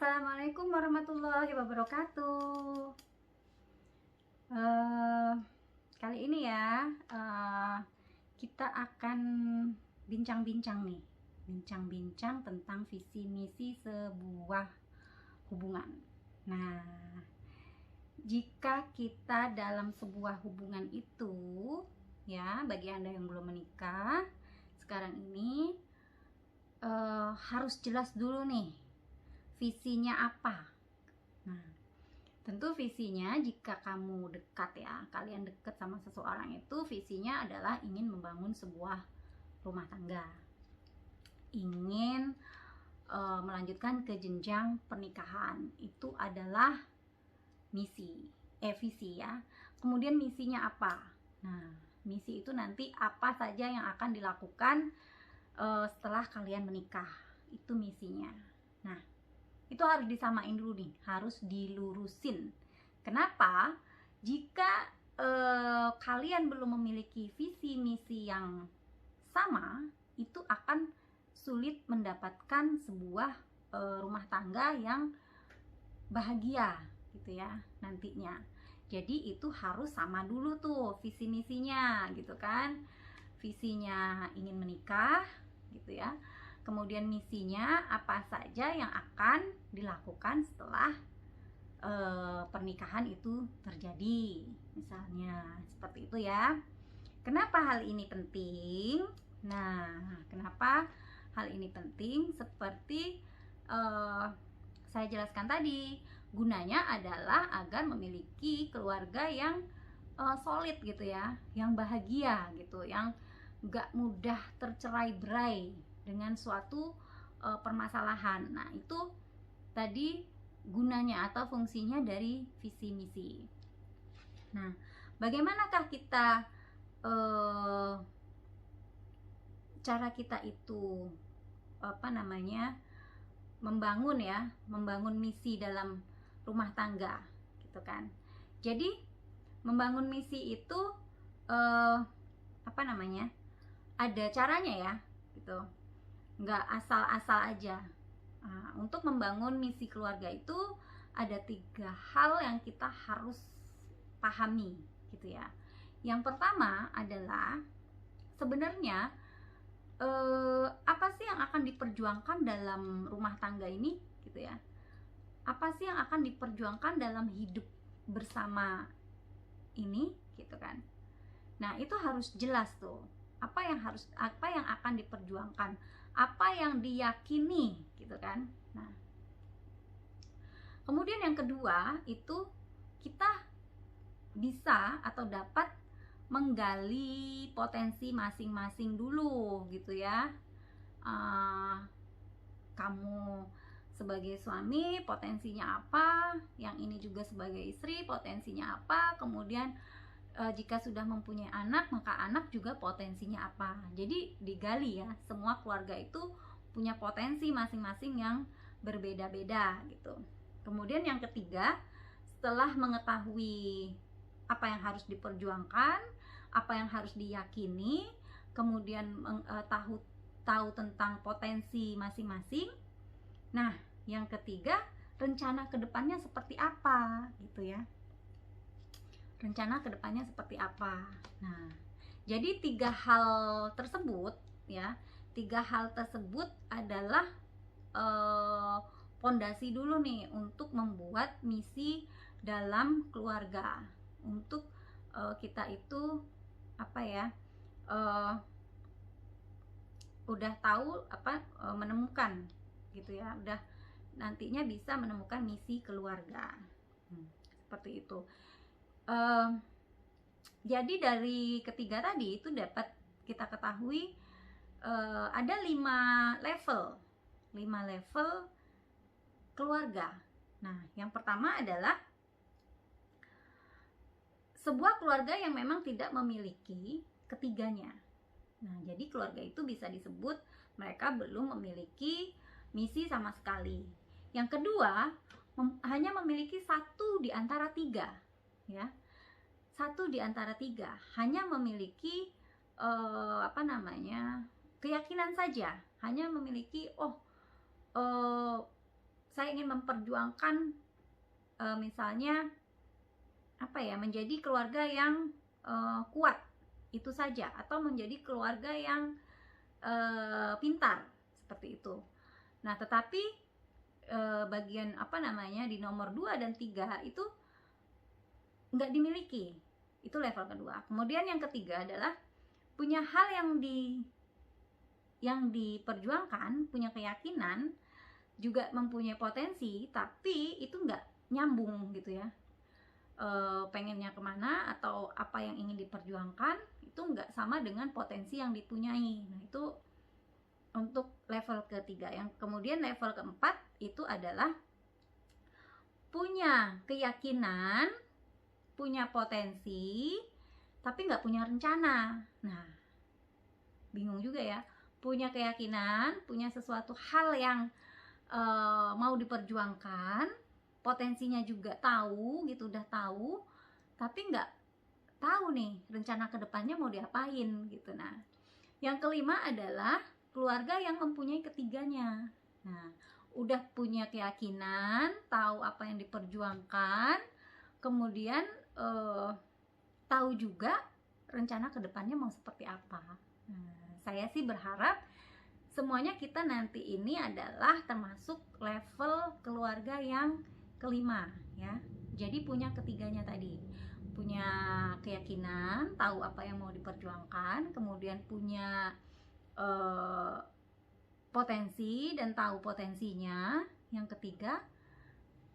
Assalamualaikum warahmatullahi wabarakatuh. Eh, Kali ini ya, kita akan bincang-bincang nih, bincang-bincang tentang visi misi sebuah hubungan. Nah, jika kita dalam sebuah hubungan itu, ya, bagi Anda yang belum menikah, sekarang ini harus jelas dulu nih visinya apa. Nah, tentu visinya jika kamu dekat ya, kalian dekat sama seseorang itu visinya adalah ingin membangun sebuah rumah tangga, ingin melanjutkan ke jenjang pernikahan. Itu adalah visi ya. Kemudian misinya apa? Nah, misi itu nanti apa saja yang akan dilakukan setelah kalian menikah, itu misinya. Nah, itu harus disamain dulu nih, harus dilurusin. Kenapa? Jika kalian belum memiliki visi misi yang sama, itu akan sulit mendapatkan sebuah rumah tangga yang bahagia gitu ya nantinya. Jadi itu harus sama dulu tuh visi misinya gitu kan. Visinya ingin menikah gitu ya. Kemudian misinya apa saja yang akan dilakukan setelah pernikahan itu terjadi, misalnya seperti itu ya. Kenapa hal ini penting? Nah, kenapa hal ini penting? Seperti saya jelaskan tadi, gunanya adalah agar memiliki keluarga yang solid gitu ya, yang bahagia gitu, yang gak mudah tercerai-berai dengan suatu permasalahan. Nah, itu tadi gunanya atau fungsinya dari visi misi. Nah, bagaimanakah kita cara kita itu membangun misi dalam rumah tangga gitu kan. Jadi membangun misi itu ada caranya ya gitu, nggak asal-asal aja. Nah, untuk membangun misi keluarga itu ada 3 hal yang kita harus pahami gitu ya. Yang pertama adalah sebenarnya apa sih yang akan diperjuangkan dalam rumah tangga ini gitu ya. Apa sih yang akan diperjuangkan dalam hidup bersama ini gitu kan. Nah, itu harus jelas tuh. Apa yang akan diperjuangkan, apa yang diyakini gitu kan. Nah, kemudian yang kedua itu kita bisa atau dapat menggali potensi masing-masing dulu gitu ya. Kamu sebagai suami potensinya apa, yang ini juga sebagai istri potensinya apa, kemudian jika sudah mempunyai anak, maka anak juga potensinya apa. Jadi digali ya, semua keluarga itu punya potensi masing-masing yang berbeda-beda gitu. Kemudian yang ketiga, setelah mengetahui apa yang harus diperjuangkan, apa yang harus diyakini, kemudian tahu tentang potensi masing-masing. Nah, yang ketiga, rencana kedepannya seperti apa gitu ya. Rencana kedepannya seperti apa. Nah, jadi 3 hal tersebut ya, 3 hal tersebut adalah pondasi dulu nih untuk membuat misi dalam keluarga. Untuk kita itu udah tahu menemukan gitu ya, udah nantinya bisa menemukan misi keluarga. Seperti itu. Jadi dari ketiga tadi itu dapat kita ketahui ada 5 level keluarga. Nah, yang pertama adalah sebuah keluarga yang memang tidak memiliki ketiganya. Nah, jadi keluarga itu bisa disebut mereka belum memiliki misi sama sekali. Yang kedua, hanya memiliki 1 di antara 3 ya. 1 di antara 3 hanya memiliki keyakinan saja, hanya memiliki saya ingin memperjuangkan misalnya apa ya, menjadi keluarga yang kuat, itu saja, atau menjadi keluarga yang pintar, seperti itu. Nah, tetapi bagian apa namanya di nomor 2 dan 3 itu nggak dimiliki. Itu level kedua. Kemudian yang ketiga adalah punya hal yang diperjuangkan, punya keyakinan, juga mempunyai potensi, tapi itu nggak nyambung gitu ya. Pengennya kemana atau apa yang ingin diperjuangkan itu nggak sama dengan potensi yang dipunyai. Nah, itu untuk level ketiga. Yang kemudian level keempat itu adalah punya keyakinan, punya potensi, tapi nggak punya rencana. Nah, bingung juga ya. Punya keyakinan, punya sesuatu hal yang mau diperjuangkan, potensinya juga tahu gitu, udah tahu, tapi nggak tahu nih rencana kedepannya mau diapain gitu. Nah, yang kelima adalah keluarga yang mempunyai ketiganya. Nah, udah punya keyakinan, tahu apa yang diperjuangkan, kemudian tahu juga rencana kedepannya mau seperti apa. Nah, saya sih berharap semuanya kita nanti ini adalah termasuk level keluarga yang kelima ya. Jadi punya ketiganya tadi, punya keyakinan, tahu apa yang mau diperjuangkan, kemudian punya potensi dan tahu potensinya. Yang ketiga,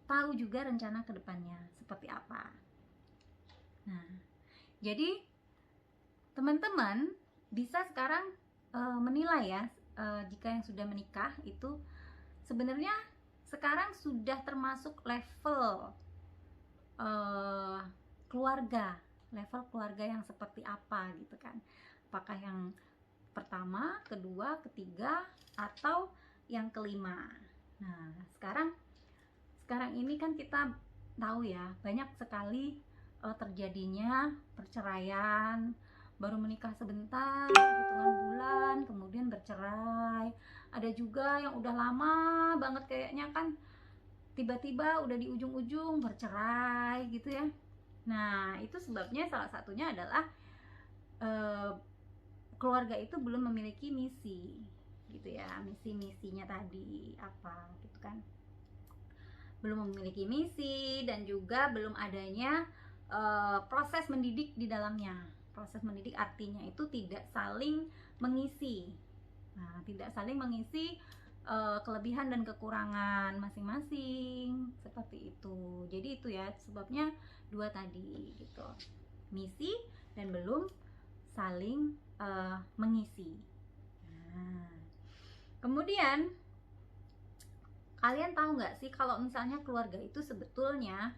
tahu juga rencana kedepannya seperti apa. Nah, jadi teman-teman bisa sekarang menilai ya, jika yang sudah menikah itu sebenarnya sekarang sudah termasuk level keluarga, level keluarga yang seperti apa gitu kan. Apakah yang pertama, kedua, ketiga, atau yang kelima. Nah, sekarang ini kan kita tahu ya, banyak sekali terjadinya perceraian, baru menikah sebentar, hitungan bulan, kemudian bercerai. Ada juga yang udah lama banget kayaknya kan, tiba-tiba udah di ujung-ujung bercerai gitu ya. Nah, itu sebabnya salah satunya adalah keluarga itu belum memiliki misi gitu ya. Misinya tadi apa gitu kan, belum memiliki misi, dan juga belum adanya proses mendidik di dalamnya. Proses mendidik artinya itu tidak saling mengisi. Nah, tidak saling mengisi kelebihan dan kekurangan masing-masing, seperti itu. Jadi itu ya sebabnya dua tadi gitu, misi dan belum saling mengisi. Nah, kemudian kalian tahu nggak sih kalau misalnya keluarga itu sebetulnya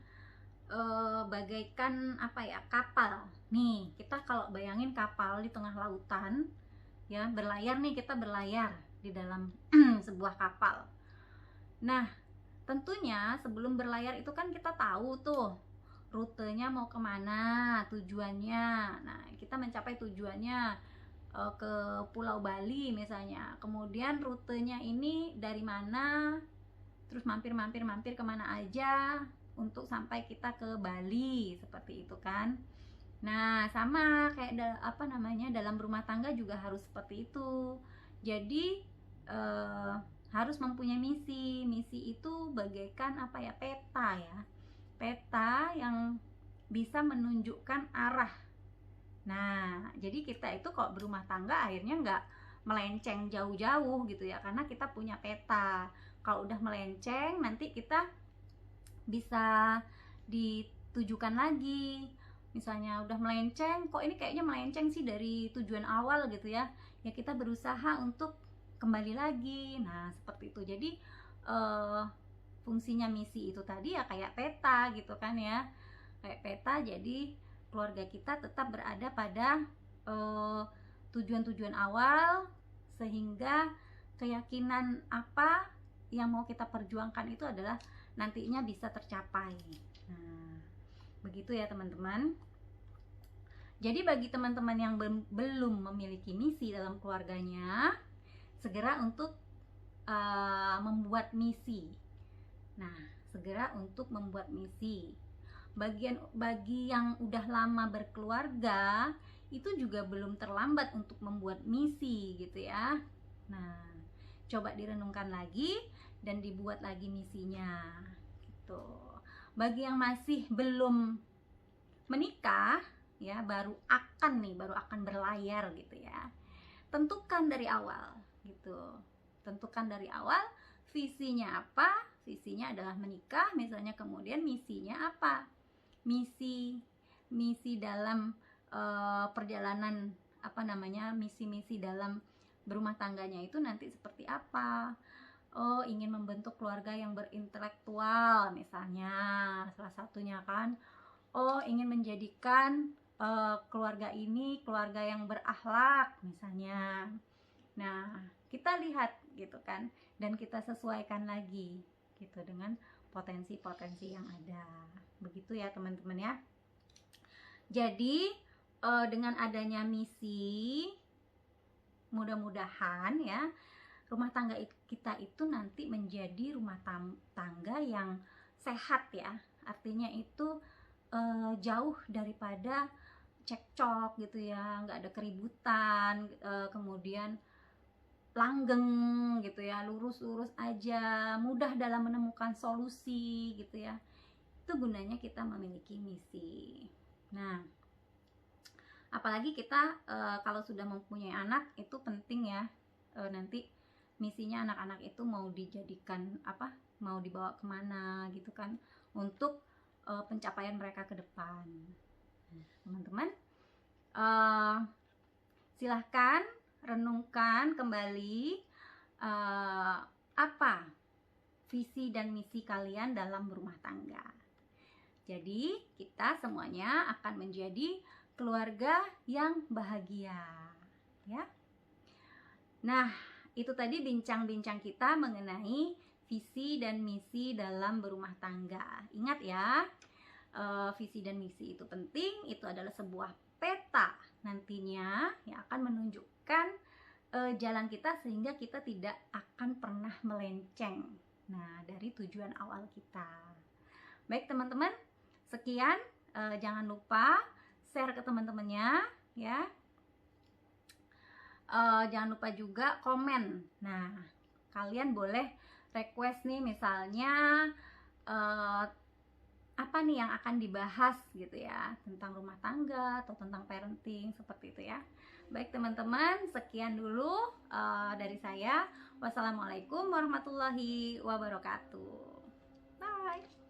bagaikan apa ya, kapal. Nih, kita kalau bayangin kapal di tengah lautan ya, berlayar nih, kita berlayar di dalam sebuah kapal. Nah, tentunya sebelum berlayar itu kan kita tahu tuh rutenya mau kemana, tujuannya. Nah, kita mencapai tujuannya ke Pulau Bali misalnya. Kemudian rutenya ini dari mana, terus mampir kemana aja untuk sampai kita ke Bali, seperti itu kan. Nah, sama kayak dalam rumah tangga juga harus seperti itu. Jadi harus mempunyai misi. Misi itu bagaikan apa ya, peta ya, peta yang bisa menunjukkan arah. Nah, jadi kita itu kalau berumah tangga akhirnya nggak melenceng jauh-jauh gitu ya, karena kita punya peta. Kalau udah melenceng, nanti kita bisa ditujukan lagi. Misalnya udah melenceng, kok ini kayaknya melenceng sih dari tujuan awal gitu ya, ya kita berusaha untuk kembali lagi. Nah, seperti itu. Jadi fungsinya misi itu tadi ya kayak peta gitu kan ya, kayak peta. Jadi keluarga kita tetap berada pada tujuan-tujuan awal, sehingga keyakinan apa yang mau kita perjuangkan itu adalah nantinya bisa tercapai. Nah, begitu ya teman-teman. Jadi bagi teman-teman yang belum memiliki misi dalam keluarganya, segera untuk membuat misi. Nah, segera untuk membuat misi. Bagi yang udah lama berkeluarga, itu juga belum terlambat untuk membuat misi gitu ya. Nah, coba direnungkan lagi dan dibuat lagi misinya gitu. Bagi yang masih belum menikah ya, baru akan berlayar gitu ya, tentukan dari awal gitu. Tentukan dari awal visinya apa. Visinya adalah menikah misalnya, kemudian misinya apa, misi dalam perjalanan misi dalam berumah tangganya itu nanti seperti apa. Oh, ingin membentuk keluarga yang berintelektual misalnya, salah satunya kan. Oh, ingin menjadikan keluarga ini keluarga yang berakhlak misalnya. Nah, kita lihat gitu kan, dan kita sesuaikan lagi gitu dengan potensi-potensi yang ada. Begitu ya teman-teman ya. Jadi dengan adanya misi, mudah-mudahan ya rumah tangga kita itu nanti menjadi rumah tangga yang sehat ya. Artinya itu jauh daripada cekcok gitu ya, nggak ada keributan, kemudian langgeng gitu ya, lurus-lurus aja, mudah dalam menemukan solusi gitu ya. Itu gunanya kita memiliki misi. Nah, apalagi kita kalau sudah mempunyai anak, itu penting ya, nanti misinya anak-anak itu mau dijadikan apa, mau dibawa kemana gitu kan, untuk pencapaian mereka ke depan. Teman-teman, silahkan renungkan kembali apa visi dan misi kalian dalam berumah tangga. Jadi kita semuanya akan menjadi keluarga yang bahagia ya. Nah, itu tadi bincang-bincang kita mengenai visi dan misi dalam berumah tangga. Ingat ya, visi dan misi itu penting, itu adalah sebuah peta nantinya yang akan menunjukkan jalan kita sehingga kita tidak akan pernah melenceng dari tujuan awal kita. Baik teman-teman, sekian, jangan lupa share ke teman-temannya ya. Jangan lupa juga komen. Nah, kalian boleh request nih, misalnya apa nih yang akan dibahas gitu ya, tentang rumah tangga atau tentang parenting, seperti itu ya. Baik teman-teman, sekian dulu dari saya. Wassalamualaikum warahmatullahi wabarakatuh. Bye.